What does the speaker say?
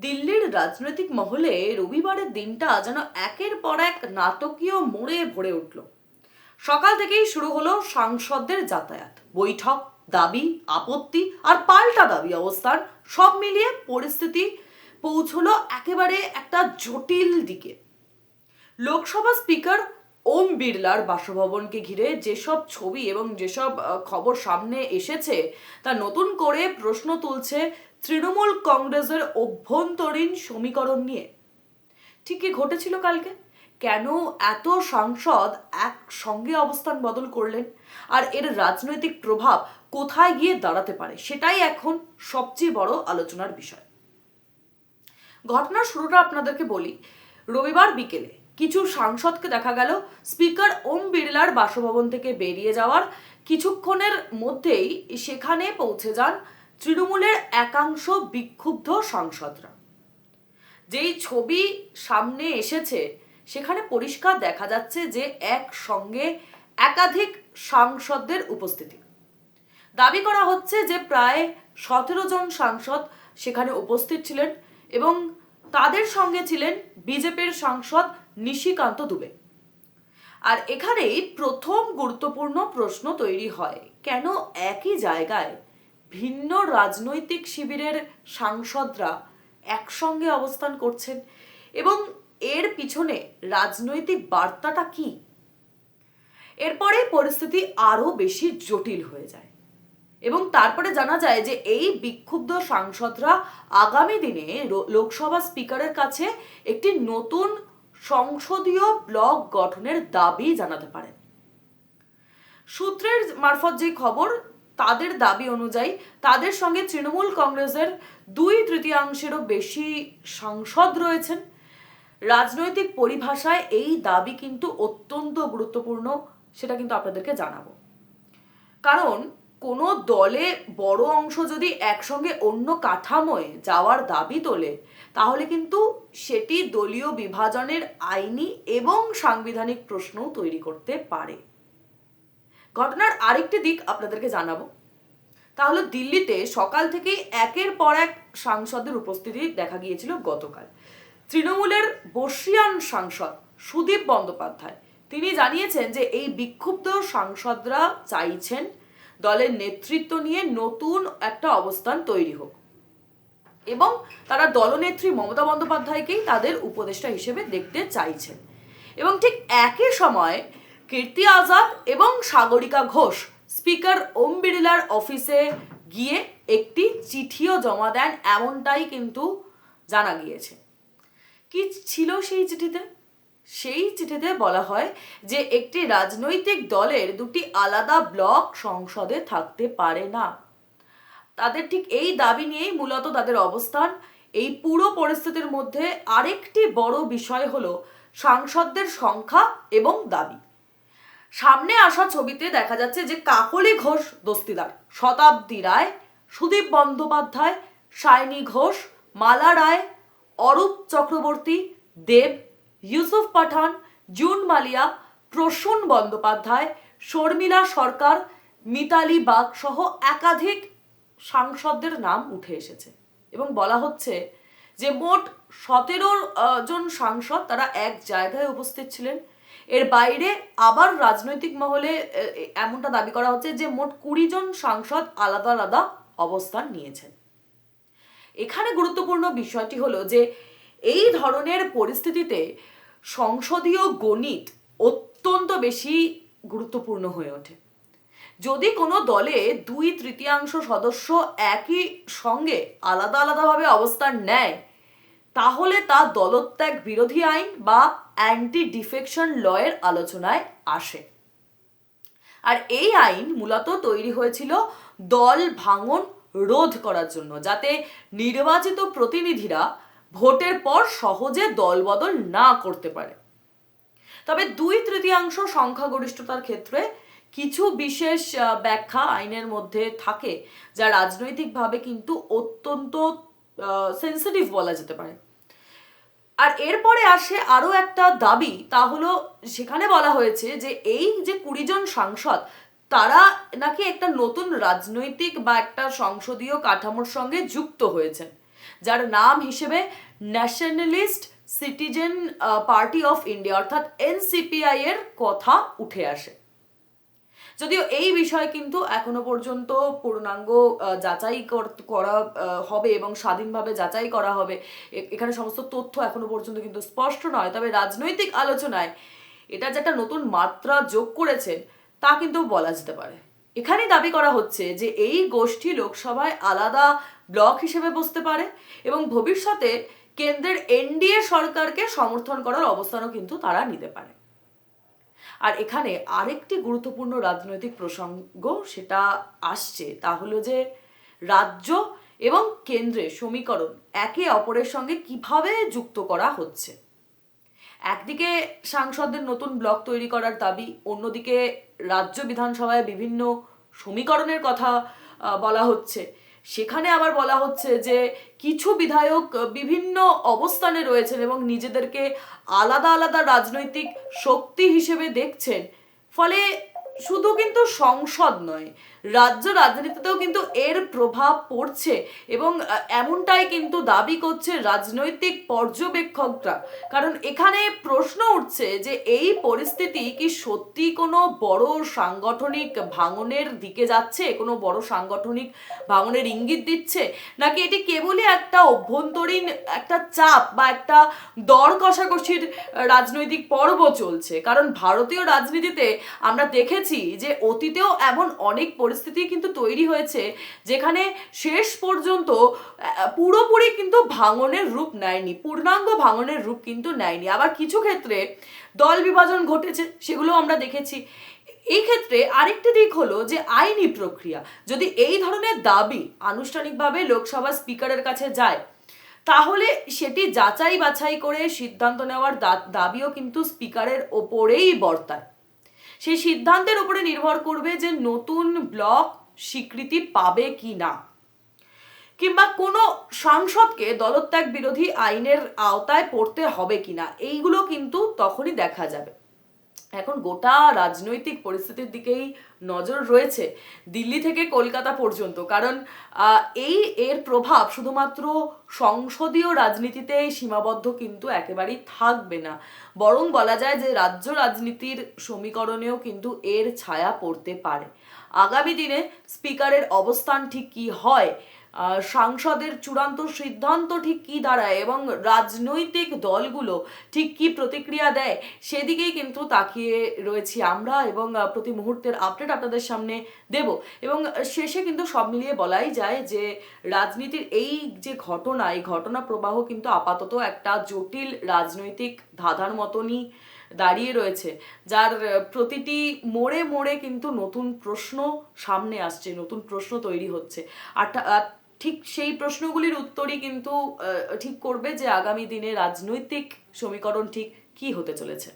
দিল্লির রাজনৈতিক মহলে রবিবারের দিনটা যেন একের পর এক নাটকীয় মোড়ে ভরে উঠল। সকাল থেকেই শুরু হলো সাংসদদের যাতায়াত, বৈঠক, দাবি, আপত্তি আর পাল্টা দাবি, অবস্থান সব মিলিয়ে পরিস্থিতি পৌঁছলো একেবারে একটা জটিল দিকে। লোকসভা স্পিকার ওম বিড়লার বাসভবনকে ঘিরে যেসব ছবি এবং যেসব খবর সামনে এসেছে তা নতুন করে প্রশ্ন তুলছে তৃণমূল কংগ্রেসের অভ্যন্তরীণ সমীকরণ নিয়ে। ঠিক কি ঘটেছিল কালকে? কেন এত সাংসদ একসঙ্গে অবস্থান বদল করলেন? আর এর রাজনৈতিক প্রভাব কোথায় গিয়ে দাঁড়াতে পারে, সেটাই এখন সবচেয়ে বড় আলোচনার বিষয়। ঘটনার শুরুটা আপনাদেরকে বলি। রবিবার বিকেলে কিছু সাংসদকে দেখা গেল স্পিকার ওম বিড়লার বাসভবন থেকে বেরিয়ে যাওয়ার কিছুক্ষণের মধ্যেই সেখানে পৌঁছে যান তৃণমূলের একাংশ বিক্ষুব্ধ সাংসদরা। যেই ছবি সামনে এসেছে সেখানে পরিষ্কার দেখা যাচ্ছে যে একসঙ্গে একাধিক সাংসদদের উপস্থিতি। দাবি করা হচ্ছে যে প্রায় 17 জন সাংসদ সেখানে উপস্থিত ছিলেন এবং তাদের সঙ্গে ছিলেন বিজেপির সাংসদ নিশিকান্ত দুবে। আর এখানেই প্রথম গুরুত্বপূর্ণ প্রশ্ন তৈরি হয়, কেন একই জায়গায় ভিন্ন রাজনৈতিক শিবিরের সাংসদরা একসঙ্গে অবস্থান করছেন এবং এর পিছনে রাজনৈতিক বার্তাটা কি? এরপরে পরিস্থিতি আরো বেশি জটিল হয়ে যায় এবং তারপরে জানা যায় যে এই বিক্ষুব্ধ সাংসদরা আগামী দিনে লোকসভা স্পিকারের কাছে একটি নতুন সংসদীয় ব্লক গঠনের দাবি জানাতে পারেন। সূত্রের মারফত যে খবর, তাদের দাবি অনুযায়ী তাদের সঙ্গে তৃণমূল কংগ্রেসের 2/3 বেশি সাংসদ রয়েছেন। রাজনৈতিক পরিভাষায় এই দাবি কিন্তু অত্যন্ত গুরুত্বপূর্ণ, সেটা কিন্তু আপনাদেরকে জানাবো। কারণ কোনো দলে বড় অংশ যদি একসঙ্গে অন্য কাঠামোয় যাওয়ার দাবি তোলে তাহলে কিন্তু সেটি দলীয় বিভাজনের আইনি এবং সাংবিধানিক প্রশ্নও তৈরি করতে পারে। ঘটনার আরেকটি দিক আপনাদেরকে জানাবো। তাহলে দিল্লিতে সকাল থেকেই একের পর এক সাংসদের উপস্থিতি দেখা গিয়েছিল গতকাল। তৃণমূলের বর্ষীয়ান সাংসদ সুদীপ বন্দ্যোপাধ্যায় তিনি জানিয়েছেন যে এই বিক্ষুব্ধ সাংসদরা চাইছেন দলের নেতৃত্ব নিয়ে নতুন একটা অবস্থান তৈরি হোক এবং তারা দলনেত্রী মমতা বন্দ্যোপাধ্যায়কেই তাদের উপদেষ্টা হিসেবে দেখতে চাইছেন। এবং ঠিক একই সময় কীর্তি আজাদ এবং সাগরিকা ঘোষ স্পিকার ওম বিড়লার অফিসে গিয়ে একটি চিঠিও জমা দেন, এমনটাই কিন্তু জানা গিয়েছে। কি ছিল সেই চিঠিতে? সেই চিঠিতে বলা হয় যে একটি রাজনৈতিক দলের দুটি আলাদা ব্লক সংসদে থাকতে পারে না। তাদের ঠিক এই দাবি নিয়েই মূলত তাদের অবস্থান। এই পুরো পরিস্থিতির মধ্যে আরেকটি বড় বিষয় হলো সাংসদদের সংখ্যা এবং দাবি। সামনে আসা ছবিতে দেখা যাচ্ছে যে কাকলি ঘোষ দস্তিদার, শতাব্দী রায়, সুদীপ বন্দ্যোপাধ্যায়, সায়নী ঘোষ, মালা রায়, অরূপ চক্রবর্তী, দেব, ইউসুফ পাঠান, জুন মালিয়া, প্রসূন বন্দ্যোপাধ্যায়, শর্মিলা সরকার, মিতালি বাগ সহ একাধিক সাংসদদের নাম উঠে এসেছে এবং বলা হচ্ছে যে মোট 17 জন সাংসদ তারা এক জায়গায় উপস্থিত ছিলেন। এর বাইরে আবার রাজনৈতিক মহলে এমনটা দাবি করা হচ্ছে যে মোট 20 জন সাংসদ আলাদা আলাদা অবস্থান নিয়েছেন। এখানে গুরুত্বপূর্ণ বিষয়টি হলো যে এই ধরনের পরিস্থিতিতে সংসদীয় গণিত অত্যন্ত বেশি গুরুত্বপূর্ণ হয়ে ওঠে। যদি কোনো দলে 2/3 সদস্য একই সঙ্গে আলাদা আলাদাভাবে অবস্থান নেয় তাহলে তা দলত্যাগ বিরোধী আইন বা অ্যান্টি ডিফেকশন লয়ের আলোচনায় আসে। আর এই আইন মূলত তৈরি হয়েছিল দল ভাঙন রোধ করার জন্য, যাতে নির্বাচিত প্রতিনিধিরা ভোটের পর সহজে দলবদল না করতে পারে। তবে 2/3 সংখ্যাগরিষ্ঠতার ক্ষেত্রে কিছু বিশেষ ব্যাখ্যা আইনের মধ্যে থাকে যা রাজনৈতিকভাবে কিন্তু অত্যন্ত সেন্সিটিভ বলা যেতে পারে। আর এরপরে আসে আরো একটা দাবি, তা হলো সেখানে বলা হয়েছে যে এই যে 20 জন সাংসদ তারা নাকি একটা নতুন রাজনৈতিক বা একটা সংসদীয় কাঠামোর সঙ্গে যুক্ত হয়েছেন, যার নাম হিসেবে nationalist citizen party of India অর্থাৎ এনসিপিআই এর কথা উঠে আসে। যদিও এই বিষয়ে কিন্তু এখনো পর্যন্ত পূর্ণাঙ্গ যাচাই করা হবে এবং স্বাধীনভাবে যাচাই করা হবে, এখানে সমস্ত তথ্য এখনো পর্যন্ত কিন্তু স্পষ্ট নয়। তবে রাজনৈতিক আলোচনায় এটা যে একটা নতুন মাত্রা যোগ করেছে তা কিন্তু বলা যেতে পারে। এখানেই দাবি করা হচ্ছে যে এই গোষ্ঠী লোকসভায় আলাদা ব্লক হিসেবে বসতে পারে এবং ভবিষ্যতে কেন্দ্রের এনডিএ সরকারকে সমর্থন করার অবস্থানও কিন্তু তারা নিতে পারে। আর এখানে আরেকটি গুরুত্বপূর্ণ রাজনৈতিক প্রসঙ্গ সেটা আসছে, তা হলো যে রাজ্য এবং কেন্দ্রের সমীকরণ একে অপরের সঙ্গে কিভাবে যুক্ত করা হচ্ছে। একদিকে সাংসদদের নতুন ব্লক তৈরি করার দাবি, অন্যদিকে রাজ্য বিধানসভায় বিভিন্ন সমীকরণের কথা বলা হচ্ছে। সেখানে আবার বলা হচ্ছে যে কিছু বিধায়ক বিভিন্ন অবস্থানে রয়েছেন এবং নিজেদেরকে আলাদা আলাদা রাজনৈতিক শক্তি হিসেবে দেখছেন। ফলে শুধু কিন্তু সংসদ নয়, রাজ্য রাজনীতিতেও কিন্তু এর প্রভাব পড়ছে এবং এমনটাই কিন্তু দাবি করছে রাজনৈতিক পর্যবেক্ষকরা। কারণ এখানে প্রশ্ন উঠছে যে এই পরিস্থিতি কি সত্যি কোনো বড় সাংগঠনিক ভাঙনের দিকে যাচ্ছে, কোনো বড় সাংগঠনিক ভাঙনের ইঙ্গিত দিচ্ছে, নাকি এটি কেবলই একটা অভ্যন্তরীণ একটা চাপ বা একটা দর কষাকষির রাজনৈতিক পর্ব চলছে। কারণ ভারতীয় রাজনীতিতে আমরা দেখেছি যে অতীতেও এমন অনেক পরিস্থিতি কিন্তু তৈরি হয়েছে যেখানে শেষ পর্যন্ত পুরোপুরি কিন্তু ভাঙনের রূপ নেয়নি, পূর্ণাঙ্গ ভাঙনের রূপ কিন্তু নেয়নি। আবার কিছু ক্ষেত্রে দল বিভাজন ঘটেছে, সেগুলো আমরা দেখেছি। এই ক্ষেত্রে আরেকটি দিক হলো যে আইনি প্রক্রিয়া। যদি এই ধরনের দাবি আনুষ্ঠানিকভাবে লোকসভা স্পিকারের কাছে যায় তাহলে সেটি যাচাই বাছাই করে সিদ্ধান্ত নেওয়ার দাবিও কিন্তু স্পিকারের ওপরেই বর্তায়। সেই সিদ্ধান্তের উপরে নির্ভর করবে যে নতুন ব্লক স্বীকৃতি পাবে কি না, কিংবা কোনো সাংসদকে দলত্যাগ বিরোধী আইনের আওতায় পড়তে হবে কিনা, এইগুলো কিন্তু তখনই দেখা যাবে। এখন গোটা রাজনৈতিক পরিস্থিতির দিকেই নজর রয়েছে দিল্লি থেকে কলকাতা পর্যন্ত। কারণ এর প্রভাব শুধুমাত্র সংসদীয় রাজনীতিতে সীমাবদ্ধ কিন্তু একেবারেই থাকবে না, বরং বলা যায় যে রাজ্য রাজনীতির সমীকরণেও কিন্তু এর ছায়া পড়তে পারে। আগামী দিনে স্পিকারের অবস্থান ঠিক কি হয়, সাংসদের চূড়ান্ত সিদ্ধান্ত ঠিক কি দাঁড়ায় এবং রাজনৈতিক দলগুলো ঠিক কি প্রতিক্রিয়া দেয়, সেদিকেই কিন্তু তাকিয়ে রয়েছি আমরা এবং প্রতি মুহূর্তের আপডেট আপনাদের সামনে দেব। এবং শেষে কিন্তু সব মিলিয়ে বলাই যায় যে রাজনীতির এই যে ঘটনা, এই ঘটনা প্রবাহ কিন্তু আপাতত একটা জটিল রাজনৈতিক ধাঁধার মতনই দাঁড়িয়ে রয়েছে, যার প্রতিটি মোড়ে মোড়ে কিন্তু নতুন প্রশ্ন সামনে আসছে, নতুন প্রশ্ন তৈরি হচ্ছে। আর ঠিক সেই প্রশ্নগুলির উত্তরই কিন্তু ঠিক করবে যে আগামী দিনে রাজনৈতিক সমীকরণ ঠিক কি হতে চলেছে।